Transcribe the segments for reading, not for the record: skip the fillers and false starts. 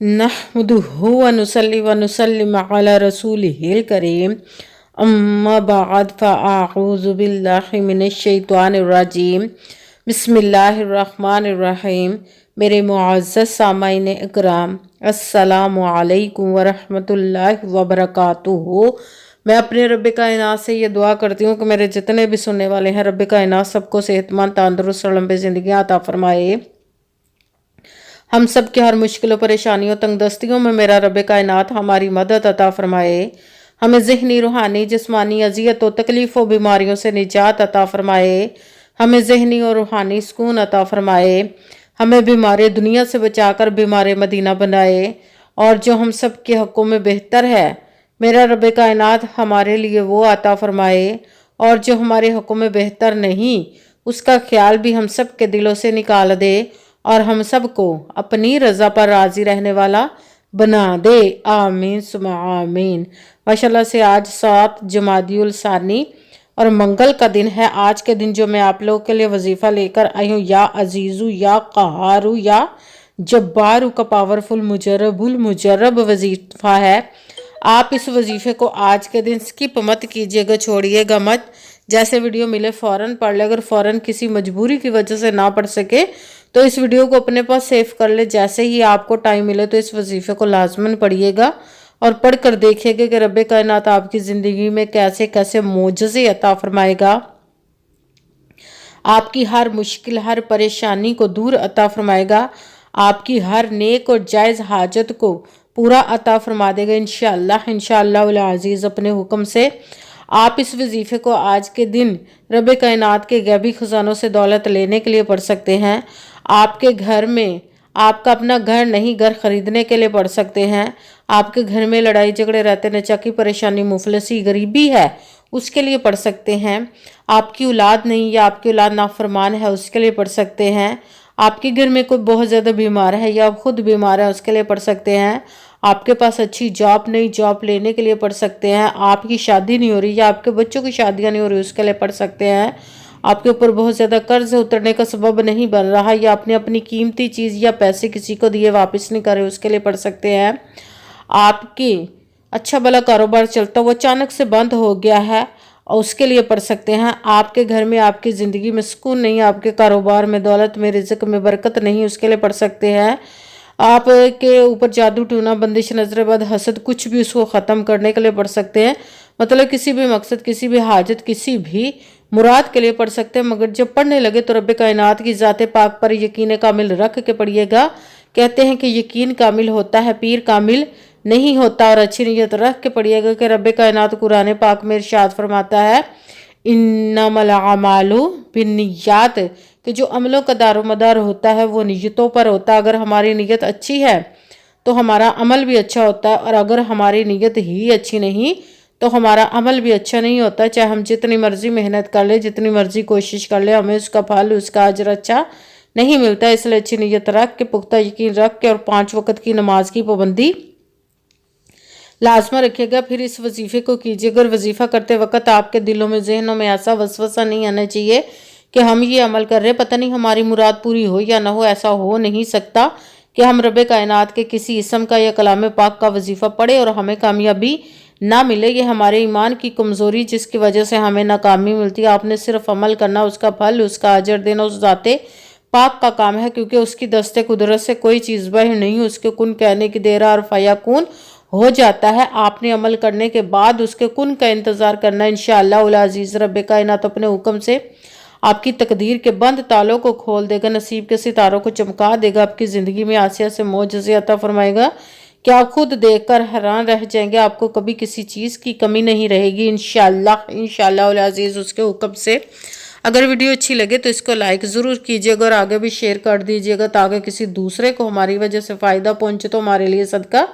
नहमदुहु व नुसल्ली व नुसल्लिम अला रसूलिहिल करीम अम्मा बाद फ़अऊज़ु बिल्लाहि मिनश शैतानिर रजीम बिस्मिल्लाहिर रहमानिर रहीम। मेरे मुअज़्ज़ज़ सामाईन इकराम, अस्सलामु अलैकुम व रहमतुल्लाहि व बरकातुहू। मैं अपने रब कायनात से ये दुआ करती हूँ कि मेरे जितने भी सुनने वाले हैं, रब कायनात सबको सेहतमंद, तंदुरुस्त और लंबी ज़िंदगी अता फरमाए। हम सब की हर मुश्किलों, परेशानियों, तंगदस्तियों में मेरा रब कायनात हमारी मदद अता फरमाए। हमें ज़हनी, रूहानी, जिस्मानी अज़ियतों, तकलीफ़ों, बीमारियों से निजात अता फरमाए। हमें ज़हनी और रूहानी सुकून अता फरमाए। हमें बीमार दुनिया से बचाकर बीमार मदीना बनाए। और जो हम सब के हक़ों में बेहतर है, मेरा रब कायनात हमारे लिए वो अता फरमाए। और जो हमारे हक़ों में बेहतर नहीं, उसका ख्याल भी हम सब के दिलों से निकाल दे और हम सबको अपनी रज़ा पर राज़ी रहने वाला बना दे। आमीन सुमा आमीन। माशाल्लाह से आज 7 जमादियुल सानी और मंगल का दिन है। आज के दिन जो मैं आप लोगों के लिए वजीफ़ा लेकर आई हूँ, या अजीज़ू या क़हारू या जब्बारू का पावरफुल मुजर्रबुल मुजर्रब वजीफ़ा है। आप इस वजीफ़े को आज के दिन स्किप मत कीजिएगा, छोड़िएगा मत। जैसे वीडियो मिले फ़ौरन पढ़ ले। अगर फ़ौरन किसी मजबूरी की वजह से ना पढ़ सके तो इस वीडियो को अपने पास सेव कर ले। जैसे ही आपको टाइम मिले तो इस वजीफ़े को लाजमन पढ़िएगा और पढ़ कर देखिएगा कि रब कायनात आपकी ज़िंदगी में कैसे कैसे मोजज़े अता फरमाएगा, आपकी हर मुश्किल, हर परेशानी को दूर अता फरमाएगा, आपकी हर नेक और जायज़ हाजत को पूरा अता फरमा देगा इंशाअल्लाह इंशाअल्लाह अज़ीज़ अपने हुक्म से। आप इस वजीफ़े को आज के दिन रब कायनात के गैबी ख़जानों से दौलत लेने के लिए पढ़ सकते हैं। आपके घर में, आपका अपना घर नहीं, घर ख़रीदने के लिए पढ़ सकते हैं। आपके घर में लड़ाई झगड़े रहते, नचाकी परेशानी, मुफलसी, गरीबी है, उसके लिए पढ़ सकते हैं। आपकी औलाद नहीं या आपकी औलाद नाफरमान है, उसके लिए पढ़ सकते हैं। आपके घर में कोई बहुत ज़्यादा बीमार है या आप खुद बीमार है, उसके लिए पढ़ सकते हैं। आपके पास अच्छी जॉब नहीं, जॉब लेने के लिए पढ़ सकते हैं। आपकी शादी नहीं हो रही या आपके बच्चों की शादियां नहीं हो रही, उसके लिए पढ़ सकते हैं। आपके ऊपर बहुत ज़्यादा कर्ज उतरने का सबब नहीं बन रहा या आपने अपनी कीमती चीज़ या पैसे किसी को दिए वापस नहीं कर रहे, उसके लिए पढ़ सकते हैं। आपके अच्छा भला कारोबार चलता वो अचानक से बंद हो गया है और उसके लिए पढ़ सकते हैं। आपके घर में, आपकी ज़िंदगी में सुकून नहीं, आपके कारोबार में, दौलत में, रिज़्क में बरकत नहीं, उसके लिए पढ़ सकते हैं। आपके ऊपर जादू, टूना, बंदिश, नजरबद, हसद, कुछ भी, उसको ख़त्म करने के लिए पढ़ सकते हैं। मतलब किसी भी मकसद, किसी भी हाजत, किसी भी मुराद के लिए पढ़ सकते हैं। मगर जब पढ़ने लगे तो रब कायनात की ज़ात पाक पर यकीन कामिल रख के पढ़िएगा। कहते हैं कि यकीन कामिल होता है, पीर कामिल नहीं होता। और अच्छी नीयत रख के पढ़िएगा कि रब कायनात कुरान पाक में इरशाद फरमाता है, इन्नमल अमालु बिन्नियात, कि जो अमलों का दारोमदार होता है वो नीयतों पर होता है। अगर हमारी नीयत अच्छी है तो हमारा अमल भी अच्छा होता है, और अगर हमारी नीयत ही अच्छी नहीं तो हमारा अमल भी अच्छा नहीं होता। चाहे हम जितनी मर्जी मेहनत कर ले, जितनी मर्जी कोशिश कर ले, हमें उसका फल, उसका अजर अच्छा नहीं मिलता। इसलिए अच्छी नीयत रख के, पुख्ता यकीन रख के और 5 वक्त की नमाज की पाबंदी लाजमा रखिएगा। फिर इस वजीफ़े को कीजिएगा। और वजीफ़ा करते वक्त आपके दिलों में, जहनों में ऐसा वसवसा नहीं आना चाहिए कि हम ये अमल कर रहे, पता नहीं हमारी मुराद पूरी हो या ना हो। ऐसा हो नहीं सकता कि हम रब कायनात के किसी इसम का या कलाम पाक का वजीफ़ा पढ़े और हमें कामयाबी ना मिले। ये हमारे ईमान की कमज़ोरी, जिसकी वजह से हमें नाकामी मिलती है। आपने सिर्फ अमल करना, उसका फल, उसका अजर देना उस ज़ाते पाक का काम है, क्योंकि उसकी दस्ते कुदरत से कोई चीज़ बाहर नहीं। उसके कुन कहने की देर और फयाकुन हो जाता है। आपने अमल करने के बाद उसके कुन का इंतज़ार करना। इंशाअल्लाह अज़ीज़ रब कायनात अपने हुक्म से आपकी तकदीर के बंद तालों को खोल देगा, नसीब के सितारों को चमका देगा, आपकी ज़िंदगी में आसिया से मोजज़े अता फरमाएगा कि आप खुद देखकर हैरान रह जाएंगे। आपको कभी किसी चीज़ की कमी नहीं रहेगी इंशाअल्लाह इंशाअल्लाह अज़ीज़ उसके हुक्म से। अगर वीडियो अच्छी लगे तो इसको लाइक ज़रूर कीजिएगा और आगे भी शेयर कर दीजिएगा, ताकि किसी दूसरे को हमारी वजह से फ़ायदा पहुँचे तो हमारे लिए सदका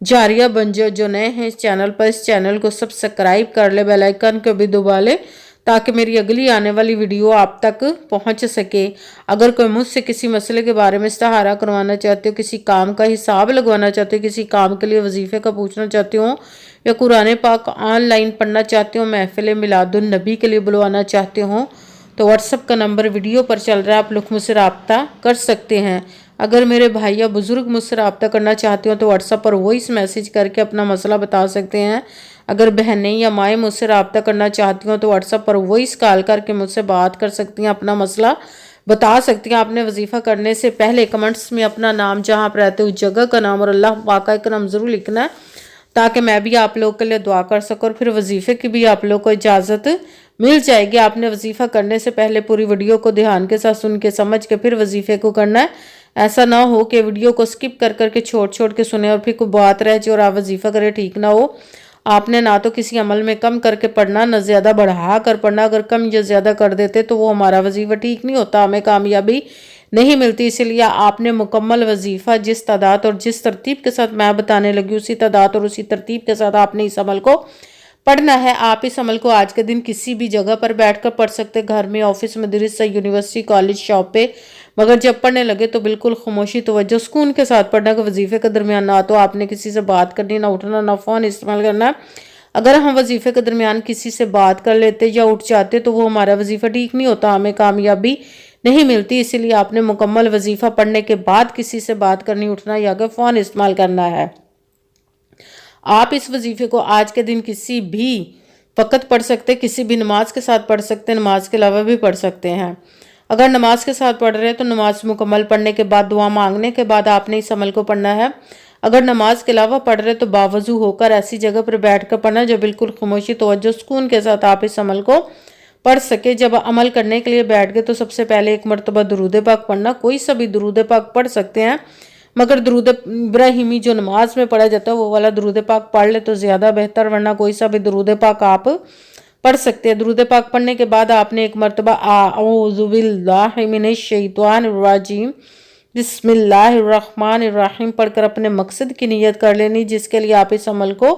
जारिया बन जाए। जो नए हैं इस चैनल पर, इस चैनल को सब्सक्राइब कर ले, बेल आइकन को भी दबा ले, ताकि मेरी अगली आने वाली वीडियो आप तक पहुंच सके। अगर कोई मुझसे किसी मसले के बारे में इस्तिहारा करवाना चाहते हो, किसी काम का हिसाब लगवाना चाहते हो, किसी काम के लिए वजीफ़े का पूछना चाहते हो, या कुरान पाक ऑनलाइन पढ़ना चाहते हो, महफिल मिलादुन नबी के लिए बुलवाना चाहते हो, तो व्हाट्सएप का नंबर वीडियो पर चल रहा है, आप लोग मुझसे रब्ता कर सकते हैं। اگر میرے بھائی یا بزرگ مجھ سے رابطہ کرنا چاہتے ہوں تو واٹس ایپ پر وائس میسیج کر کے اپنا مسئلہ بتا سکتے ہیں۔ اگر بہنیں یا مائیں مجھ سے رابطہ کرنا چاہتی ہوں تو واٹس ایپ پر وائس کال کر کے مجھ سے بات کر سکتی ہیں، اپنا مسئلہ بتا سکتی ہیں۔ آپ نے وظیفہ کرنے سے پہلے کمنٹس میں اپنا نام، جہاں آپ رہتے ہو اس جگہ کا نام اور اللہ پاک کا نام ضرور لکھنا ہے، تاکہ میں بھی آپ لوگ کے لیے دعا کر سکوں، اور پھر وظیفے کی بھی آپ لوگ کو اجازت مل جائے گی۔ آپ نے وظیفہ کرنے سے پہلے پوری ویڈیو کو دھیان کے ساتھ سن کے سمجھ کے پھر وظیفے کو کرنا ہے۔ ایسا نہ ہو کہ ویڈیو کو سکپ کر کے چھوڑ کے سنیں اور پھر کوئی بات رہ جائے اور آپ وظیفہ کرے، ٹھیک نہ ہو۔ آپ نے نہ تو کسی عمل میں کم کر کے پڑھنا، نہ زیادہ بڑھا کر پڑھنا۔ اگر کم یا زیادہ کر دیتے تو وہ ہمارا وظیفہ ٹھیک نہیں ہوتا، ہمیں کامیابی نہیں ملتی۔ اسی لیے آپ نے مکمل وظیفہ جس تعداد اور جس ترتیب کے ساتھ میں بتانے لگی اسی تعداد اور اسی ترتیب کے ساتھ آپ نے اس عمل کو پڑھنا ہے۔ آپ اس عمل کو آج کے دن کسی بھی جگہ پر بیٹھ کر پڑھ سکتے، گھر میں، آفس، مدرسہ، یونیورسٹی، کالج، شاپ پہ، مگر جب پڑھنے لگے تو بالکل خاموشی، توجہ، سکون کے ساتھ پڑھنا کہ وظیفے کے درمیان نہ تو آپ نے کسی سے بات کرنی، نہ اٹھنا، نہ فون استعمال کرنا۔ اگر ہم وظیفے کے درمیان کسی سے بات کر لیتے یا اٹھ جاتے تو وہ ہمارا وظیفہ ٹھیک نہیں ہوتا، ہمیں کامیابی نہیں ملتی۔ اسی لیے آپ نے مکمل وظیفہ پڑھنے کے بعد کسی سے بات کرنی، اٹھنا یا کہ فون استعمال کرنا ہے۔ آپ اس وظیفے کو آج کے دن کسی بھی وقت پڑھ سکتے، کسی بھی نماز کے ساتھ پڑھ سکتے، نماز کے علاوہ بھی پڑھ سکتے ہیں۔ اگر نماز کے ساتھ پڑھ رہے ہیں تو نماز مکمل پڑھنے کے بعد، دعا مانگنے کے بعد آپ نے اس عمل کو پڑھنا ہے۔ اگر نماز کے علاوہ پڑھ رہے تو باوضو ہو کر ایسی جگہ پر بیٹھ کر پڑھنا جو بالکل خاموشی، توجہ، سکون کے ساتھ آپ اس عمل کو پڑھ سکے۔ جب عمل کرنے کے لیے بیٹھ گئے تو سب سے پہلے ایک مرتبہ درود پاک پڑھنا، کوئی سا بھی درود پاک پڑھ سکتے ہیں، مگر درود ابراہیمی جو نماز میں پڑھا جاتا ہے وہ والا درود پاک پڑھ لے تو زیادہ بہتر، ورنہ کوئی سا بھی درود پاک آپ پڑھ سکتے ہیں۔ درود پاک پڑھنے کے بعد آپ نے ایک مرتبہ اعوذ باللہ من الشیطان الرجیم بسم اللہ الرحمن الرحیم پڑھ کر اپنے مقصد کی نیت کر لینی جس کے لیے آپ اس عمل کو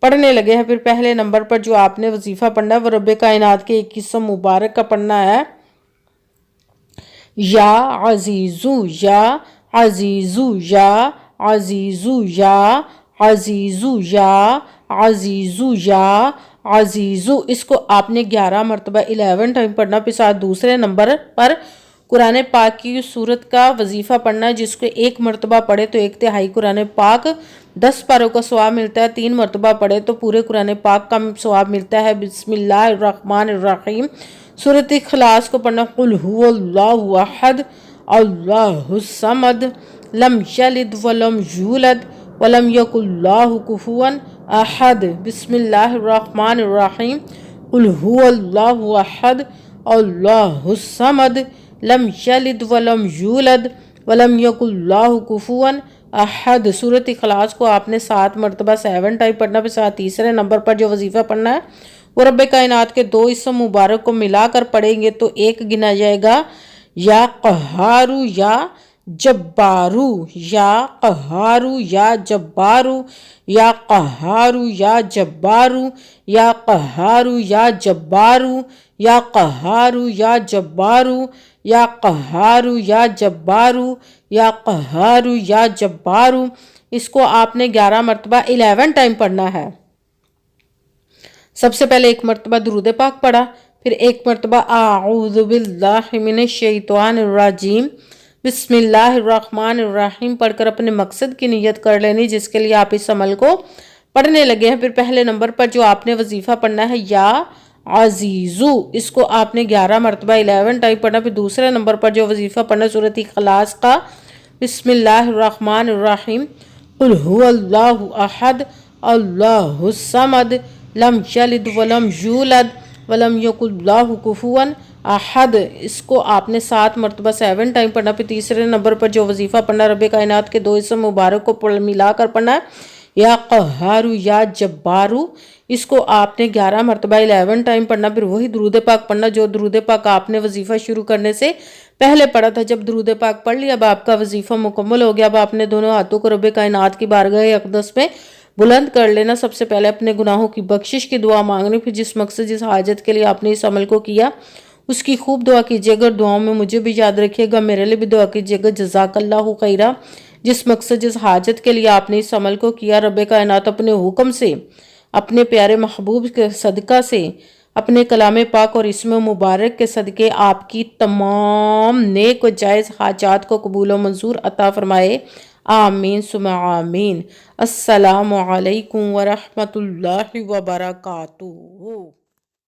پڑھنے لگے ہیں۔ پھر پہلے نمبر پر جو آپ نے وظیفہ پڑھنا ہے وہ رب کائنات کے ایک اسم مبارک کا پڑھنا ہے، یا عزیزو، یا عزیزو، یا عزیزو، یا عزیزو، یا عزیزو، یا عزیزو۔ اس کو آپ نے 11 مرتبہ 11 ٹائم پڑھنا۔ پھر ساتھ دوسرے نمبر پر قرآن پاک کی سورت کا وظیفہ پڑھنا، جس کو 1 مرتبہ پڑھے تو 1/3 قرآن پاک 10 پاروں کا ثواب ملتا ہے، 3 مرتبہ پڑھے تو پورے قرآن پاک کا ثواب ملتا ہے۔ بسم اللہ الرحمن الرحیم سورۃ اخلاص کو پڑھنا، قل هو اللہ احد اللہ الصمد لم یلد ولم یولد ولم یکن له کفوا احد۔ بسم اللہ الرحمن الرحیم قل هو اللہ احد اللہ الصمد لم یلد ولم یولد ولم یکن له کفوا احد۔ سورۃ اخلاص کو آپ نے 7 مرتبہ 7 ٹائم پڑھنا۔ پھر ساتھ تیسرے نمبر پر جو وظیفہ پڑھنا ہے وہ رب کائنات کے 2 اسم مبارک کو ملا کر پڑھیں گے تو 1 گنا جائے گا، یا قہارو، یا جبارو، یا قہارو، یا جبارو، یا قہارو، یا جبارو، یا قہارو، یا جبارو، یا قہارو، یا جبارو، یا قہارو، یا جبارو، یا قہارو، یا جبارو۔ اس کو آپ نے 11 مرتبہ 11 ٹائم پڑھنا ہے۔ سب سے پہلے 1 مرتبہ درود پاک پڑھا، پھر 1 مرتبہ اعوذ باللہ من الشیطان الرجیم بسم اللہ الرحمن الرحیم پڑھ کر اپنے مقصد کی نیت کر لینی جس کے لیے آپ اس عمل کو پڑھنے لگے ہیں۔ پھر پہلے نمبر پر جو آپ نے وظیفہ پڑھنا ہے، یا عزیزو، اس کو آپ نے 11 مرتبہ 11 ٹائم پڑھنا۔ پھر دوسرے نمبر پر جو وظیفہ پڑھنا سورۃ اخلاص کا، بسم اللہ الرحمن الرحیم قل هو اللہ احد اللہ الصمد لم یلد ولم یولد ولم یکن له کفوا احد۔ اس کو آپ نے 7 مرتبہ 7 ٹائم پڑھنا۔ پھر تیسرے نمبر پر جو وظیفہ پڑھنا رب کائنات کے 2 اسم مبارک کو ملا کر پڑھنا ہے، یا قہارو، یا جبارو۔ اس کو آپ نے 11 مرتبہ 11 ٹائم پڑھنا۔ پھر وہی درود پاک پڑھنا جو درود پاک آپ نے وظیفہ شروع کرنے سے پہلے پڑھا تھا۔ جب درود پاک پڑھ لیا اب آپ کا وظیفہ مکمل ہو گیا۔ اب آپ نے دونوں ہاتھوں کو رب کائنات کی بارگاہ اقدس میں بلند کر لینا۔ سب سے پہلے اپنے گناہوں کی بخشش کی دعا مانگنی، پھر جس مقصد جس حاجت کے لیے آپ نے اس عمل کو کیا اس کی خوب دعا کیجیے گا۔ دعاؤں میں مجھے بھی یاد رکھیے گا، میرے لیے بھی دعا کیجیے گا۔ جزاک اللہ خیرہ۔ جس مقصد جس حاجت کے لیے آپ نے اس عمل کو کیا، رب کائنات اپنے حکم سے، اپنے پیارے محبوب کے صدقہ سے، اپنے کلام پاک اور اسم مبارک کے صدقے آپ کی تمام نیک و جائز حاجات کو قبول و منظور عطا فرمائے، آمین ثم آمین۔ السلام علیکم ورحمۃ اللہ وبرکاتہ۔